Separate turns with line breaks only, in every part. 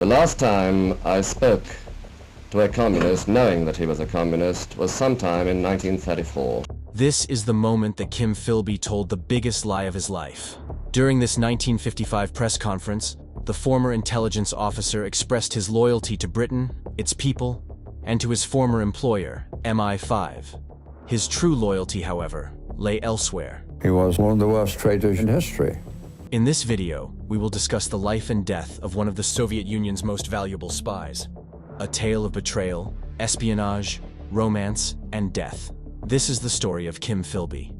The last time I spoke to a communist, knowing that he was a communist, was sometime in 1934.
This is the moment that Kim Philby told the biggest lie of his life. During this 1955 press conference, the former intelligence officer expressed his loyalty to Britain, its people, and to his former employer, MI5. His true loyalty, however, lay elsewhere.
He was one of the worst traitors in history.
In this video, we will discuss the life and death of one of the Soviet Union's most valuable spies. A tale of betrayal, espionage, romance, and death. This is the story of Kim Philby.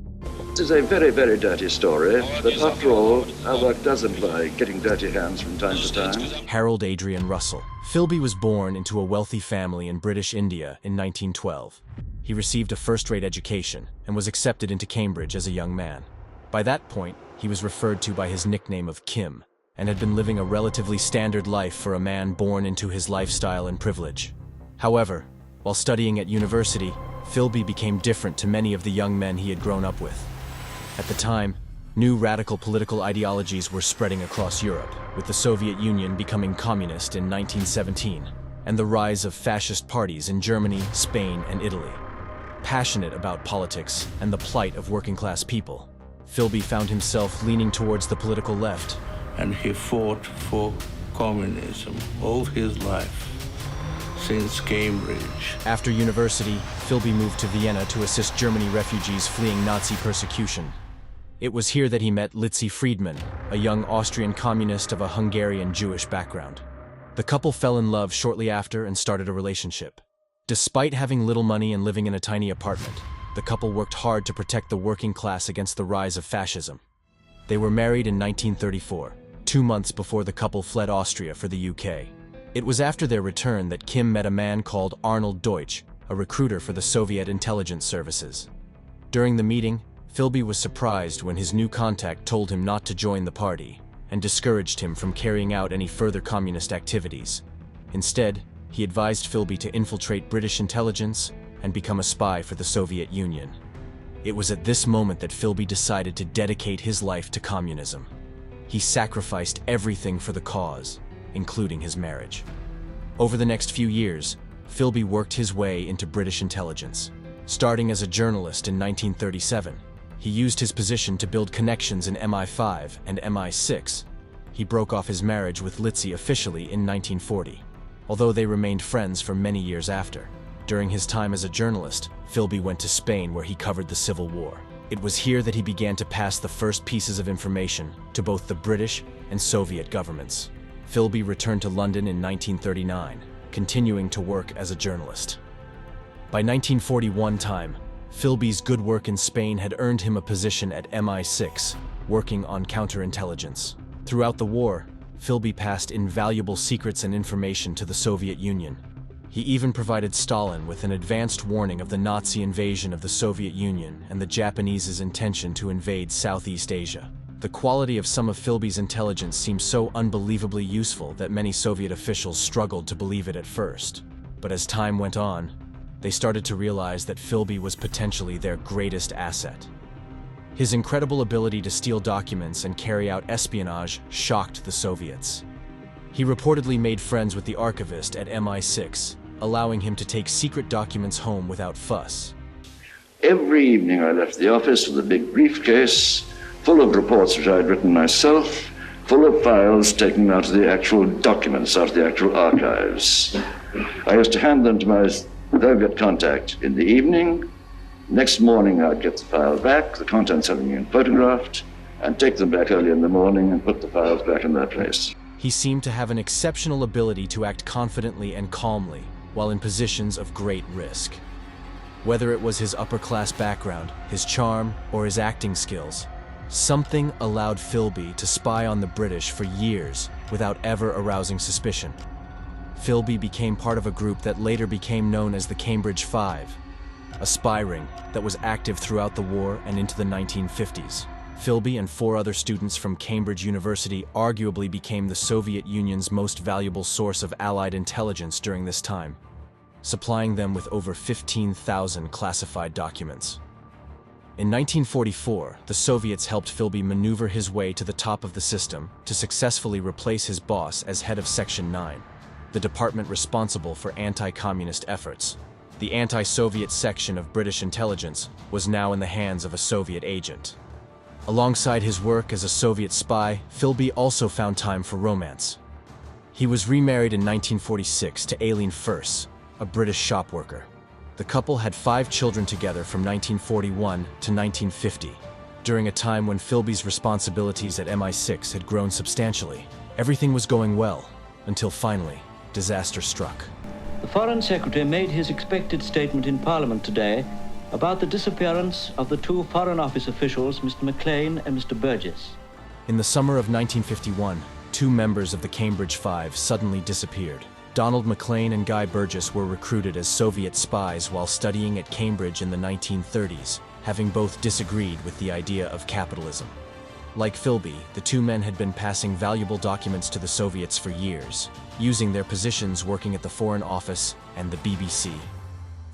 This is a very, very dirty story, but after all, our work does imply getting dirty hands from time to time.
Harold Adrian Russell. Philby was born into a wealthy family in British India in 1912. He received a first-rate education and was accepted into Cambridge as a young man. By that point, he was referred to by his nickname of Kim, and had been living a relatively standard life for a man born into his lifestyle and privilege. However, while studying at university, Philby became different to many of the young men he had grown up with. At the time, new radical political ideologies were spreading across Europe, with the Soviet Union becoming communist in 1917, and the rise of fascist parties in Germany, Spain, and Italy. Passionate about politics and the plight of working-class people, Philby found himself leaning towards the political left.
And he fought for communism all his life, since Cambridge.
After university, Philby moved to Vienna to assist Germany refugees fleeing Nazi persecution. It was here that he met Litzi Friedman, a young Austrian communist of a Hungarian Jewish background. The couple fell in love shortly after and started a relationship. Despite having little money and living in a tiny apartment, the couple worked hard to protect the working class against the rise of fascism. They were married in 1934, 2 months before the couple fled Austria for the UK. It was after their return that Kim met a man called Arnold Deutsch, a recruiter for the Soviet intelligence services. During the meeting, Philby was surprised when his new contact told him not to join the party, and discouraged him from carrying out any further communist activities. Instead, he advised Philby to infiltrate British intelligence and become a spy for the Soviet Union. It was at this moment that Philby decided to dedicate his life to communism. He sacrificed everything for the cause, including his marriage. Over the next few years, Philby worked his way into British intelligence. Starting as a journalist in 1937, he used his position to build connections in MI5 and MI6. He broke off his marriage with Litzi officially in 1940, although they remained friends for many years after. During his time as a journalist, Philby went to Spain where he covered the Civil War. It was here that he began to pass the first pieces of information to both the British and Soviet governments. Philby returned to London in 1939, continuing to work as a journalist. By 1941 time, Philby's good work in Spain had earned him a position at MI6, working on counterintelligence. Throughout the war, Philby passed invaluable secrets and information to the Soviet Union. He even provided Stalin with an advanced warning of the Nazi invasion of the Soviet Union and the Japanese's intention to invade Southeast Asia. The quality of some of Philby's intelligence seemed so unbelievably useful that many Soviet officials struggled to believe it at first. But as time went on, they started to realize that Philby was potentially their greatest asset. His incredible ability to steal documents and carry out espionage shocked the Soviets. He reportedly made friends with the archivist at MI6, allowing him to take secret documents home without fuss.
Every evening I left the office with a big briefcase full of reports which I had written myself, full of files taken out of the actual documents, out of the actual archives. I used to hand them to my Soviet contact in the evening. Next morning I'd get the file back, the contents having been photographed, and take them back early in the morning and put the files back in their place.
He seemed to have an exceptional ability to act confidently and calmly while in positions of great risk. Whether it was his upper-class background, his charm, or his acting skills, something allowed Philby to spy on the British for years without ever arousing suspicion. Philby became part of a group that later became known as the Cambridge Five, a spy ring that was active throughout the war and into the 1950s. Philby and 4 other students from Cambridge University arguably became the Soviet Union's most valuable source of Allied intelligence during this time, supplying them with over 15,000 classified documents. In 1944, the Soviets helped Philby maneuver his way to the top of the system to successfully replace his boss as head of Section 9. the department responsible for anti-communist efforts. The anti-Soviet section of British intelligence was now in the hands of a Soviet agent. Alongside his work as a Soviet spy, Philby also found time for romance. He was remarried in 1946 to Aileen Furse, a British shop worker. The couple had 5 children together from 1941 to 1950, during a time when Philby's responsibilities at MI6 had grown substantially. Everything was going well, until finally, disaster struck.
The Foreign Secretary made his expected statement in Parliament today about the disappearance of the 2 Foreign Office officials, Mr. Maclean and Mr. Burgess.
In the summer of 1951, 2 members of the Cambridge Five suddenly disappeared. Donald Maclean and Guy Burgess were recruited as Soviet spies while studying at Cambridge in the 1930s, having both disagreed with the idea of capitalism. Like Philby, the 2 men had been passing valuable documents to the Soviets for years, using their positions working at the Foreign Office and the BBC.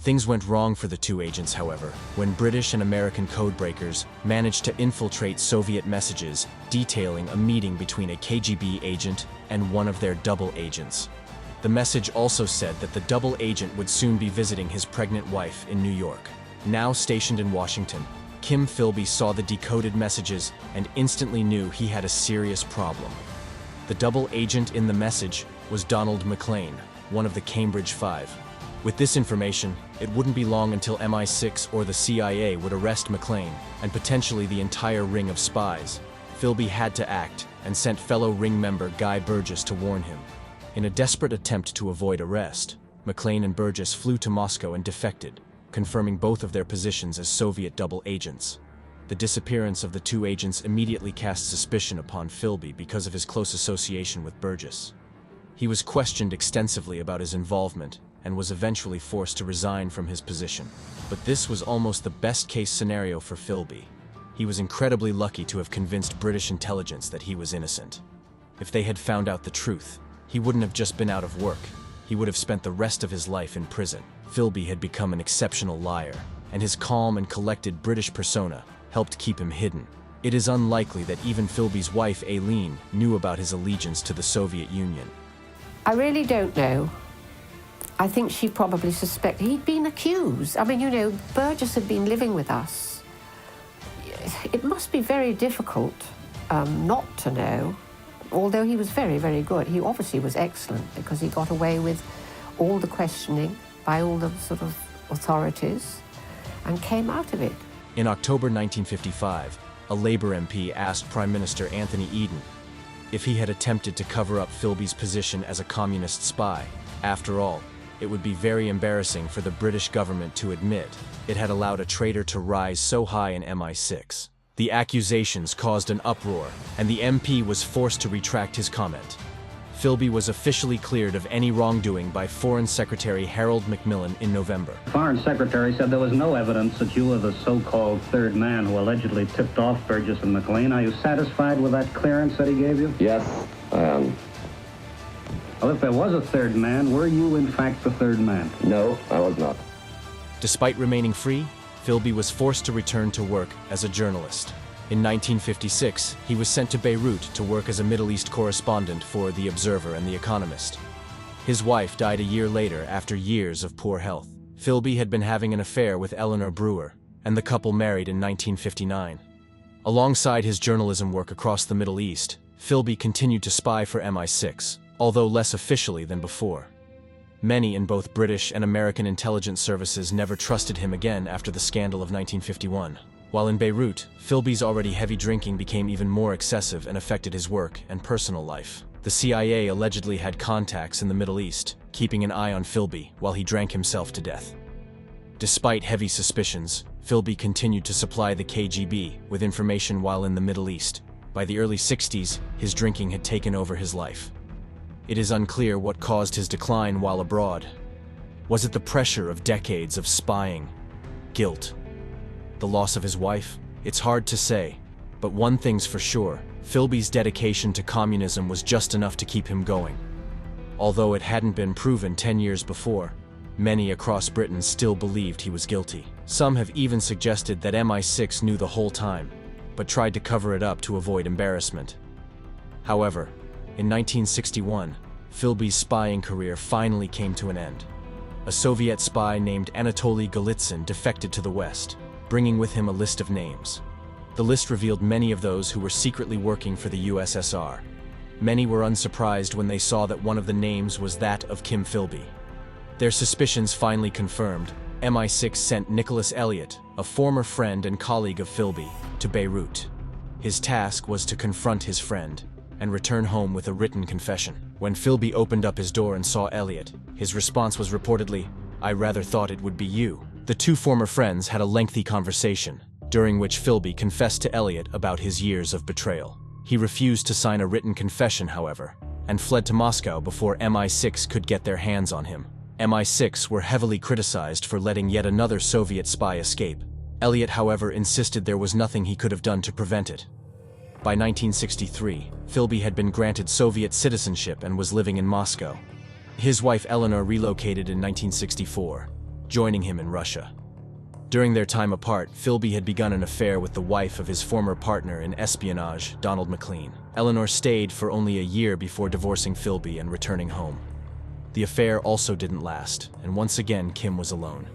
Things went wrong for the 2 agents, however, when British and American codebreakers managed to infiltrate Soviet messages detailing a meeting between a KGB agent and one of their double agents. The message also said that the double agent would soon be visiting his pregnant wife in New York. Now stationed in Washington, Kim Philby saw the decoded messages and instantly knew he had a serious problem. The double agent in the message was Donald Maclean, one of the Cambridge Five. With this information, it wouldn't be long until MI6 or the CIA would arrest Maclean, and potentially the entire ring of spies. Philby had to act, and sent fellow ring member Guy Burgess to warn him. In a desperate attempt to avoid arrest, Maclean and Burgess flew to Moscow and defected, confirming both of their positions as Soviet double agents. The disappearance of the 2 agents immediately cast suspicion upon Philby because of his close association with Burgess. He was questioned extensively about his involvement and was eventually forced to resign from his position. But this was almost the best-case scenario for Philby. He was incredibly lucky to have convinced British intelligence that he was innocent. If they had found out the truth, he wouldn't have just been out of work. He would have spent the rest of his life in prison. Philby had become an exceptional liar, and his calm and collected British persona helped keep him hidden. It is unlikely that even Philby's wife, Aileen, knew about his allegiance to the Soviet Union.
I really don't know. I think she probably suspected he'd been accused. I mean, you know, Burgess had been living with us. It must be very difficult not to know, although he was very, very good. He obviously was excellent because he got away with all the questioning by all the sort of authorities and came out of it.
In October 1955, a Labour MP asked Prime Minister Anthony Eden if he had attempted to cover up Philby's position as a communist spy. After all, it would be very embarrassing for the British government to admit it had allowed a traitor to rise so high in MI6. The accusations caused an uproar, and the MP was forced to retract his comment. Philby was officially cleared of any wrongdoing by Foreign Secretary Harold Macmillan in November.
The Foreign Secretary said there was no evidence that you were the so-called third man who allegedly tipped off Burgess and Maclean. Are you satisfied with that clearance that he gave you?
Yes, I am.
Well, if there was a third man, were you in fact the third man?
No, I was not.
Despite remaining free, Philby was forced to return to work as a journalist. In 1956, he was sent to Beirut to work as a Middle East correspondent for The Observer and The Economist. His wife died a year later after years of poor health. Philby had been having an affair with Eleanor Brewer, and the couple married in 1959. Alongside his journalism work across the Middle East, Philby continued to spy for MI6, although less officially than before. Many in both British and American intelligence services never trusted him again after the scandal of 1951. While in Beirut, Philby's already heavy drinking became even more excessive and affected his work and personal life. The CIA allegedly had contacts in the Middle East, keeping an eye on Philby while he drank himself to death. Despite heavy suspicions, Philby continued to supply the KGB with information while in the Middle East. By the early 60s, his drinking had taken over his life. It is unclear what caused his decline while abroad. Was it the pressure of decades of spying? Guilt? The loss of his wife? It's hard to say, but one thing's for sure, Philby's dedication to communism was just enough to keep him going. Although it hadn't been proven 10 years before, many across Britain still believed he was guilty. Some have even suggested that MI6 knew the whole time, but tried to cover it up to avoid embarrassment. However, in 1961, Philby's spying career finally came to an end. A Soviet spy named Anatoly Golitsyn defected to the West, bringing with him a list of names. The list revealed many of those who were secretly working for the USSR. Many were unsurprised when they saw that one of the names was that of Kim Philby. Their suspicions finally confirmed, MI6 sent Nicholas Elliott, a former friend and colleague of Philby, to Beirut. His task was to confront his friend and return home with a written confession. When Philby opened up his door and saw Elliott, his response was reportedly, "I rather thought it would be you." The two former friends had a lengthy conversation, during which Philby confessed to Elliott about his years of betrayal. He refused to sign a written confession, however, and fled to Moscow before MI6 could get their hands on him. MI6 were heavily criticized for letting yet another Soviet spy escape. Elliott, however, insisted there was nothing he could have done to prevent it. By 1963, Philby had been granted Soviet citizenship and was living in Moscow. His wife Eleanor relocated in 1964, joining him in Russia. During their time apart, Philby had begun an affair with the wife of his former partner in Espionage, Donald McLean. Eleanor stayed for only a year before divorcing Philby and returning home. The affair also didn't last, and once again Kim was alone.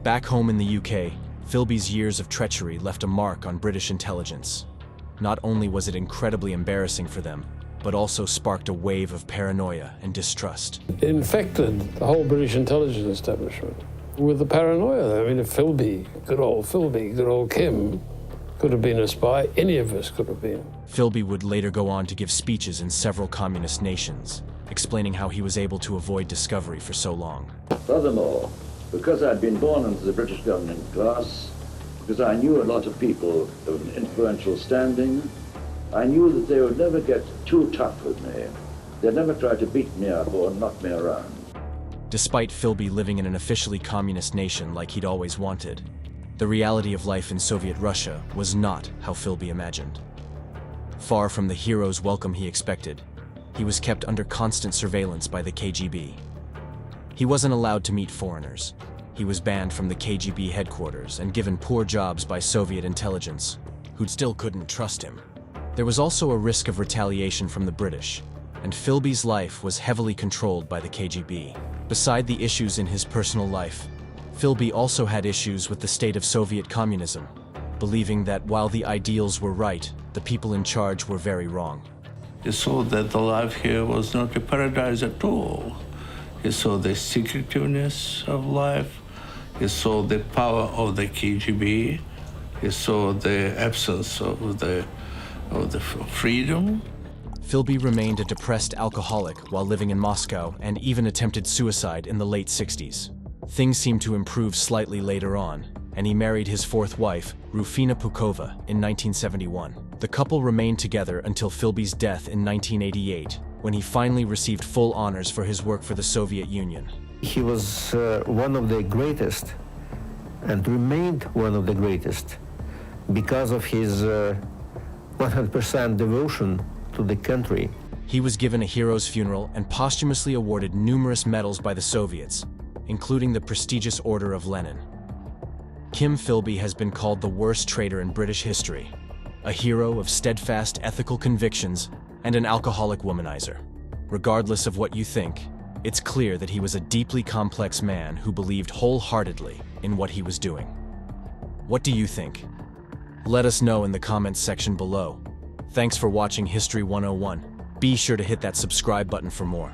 Back home in the UK, Philby's years of treachery left a mark on British intelligence. Not only was it incredibly embarrassing for them, but also sparked a wave of paranoia and distrust.
It infected the whole British intelligence establishment with the paranoia. I mean, if Philby, good old Kim, could have been a spy, any of us could have been.
Philby would later go on to give speeches in several communist nations, explaining how he was able to avoid discovery for so long.
Furthermore, because I'd been born into the British governing class, because I knew a lot of people of an influential standing, I knew that they would never get too tough with me. They'd never try to beat me up or knock me around.
Despite Philby living in an officially communist nation like he'd always wanted, the reality of life in Soviet Russia was not how Philby imagined. Far from the hero's welcome he expected, he was kept under constant surveillance by the KGB. He wasn't allowed to meet foreigners. He was banned from the KGB headquarters and given poor jobs by Soviet intelligence, who still couldn't trust him. There was also a risk of retaliation from the British, and Philby's life was heavily controlled by the KGB. Beside the issues in his personal life, Philby also had issues with the state of Soviet communism, believing that while the ideals were right, the people in charge were very wrong.
He saw that the life here was not a paradise at all. He saw the secretiveness of life. He saw the power of the KGB. He saw the absence of the freedom.
Philby remained a depressed alcoholic while living in Moscow and even attempted suicide in the late 60s. Things seemed to improve slightly later on, and he married his fourth wife, Rufina Pukova, in 1971. The couple remained together until Philby's death in 1988, when he finally received full honors for his work for the Soviet Union.
He was one of the greatest and remained one of the greatest because of his 100% devotion to the country.
He was given a hero's funeral and posthumously awarded numerous medals by the Soviets, including the prestigious Order of Lenin. Kim Philby has been called the worst traitor in British history, a hero of steadfast ethical convictions and an alcoholic womanizer. Regardless of what you think, it's clear that he was a deeply complex man who believed wholeheartedly in what he was doing. What do you think? Let us know in the comments section below. Thanks for watching History 101. Be sure to hit that subscribe button for more.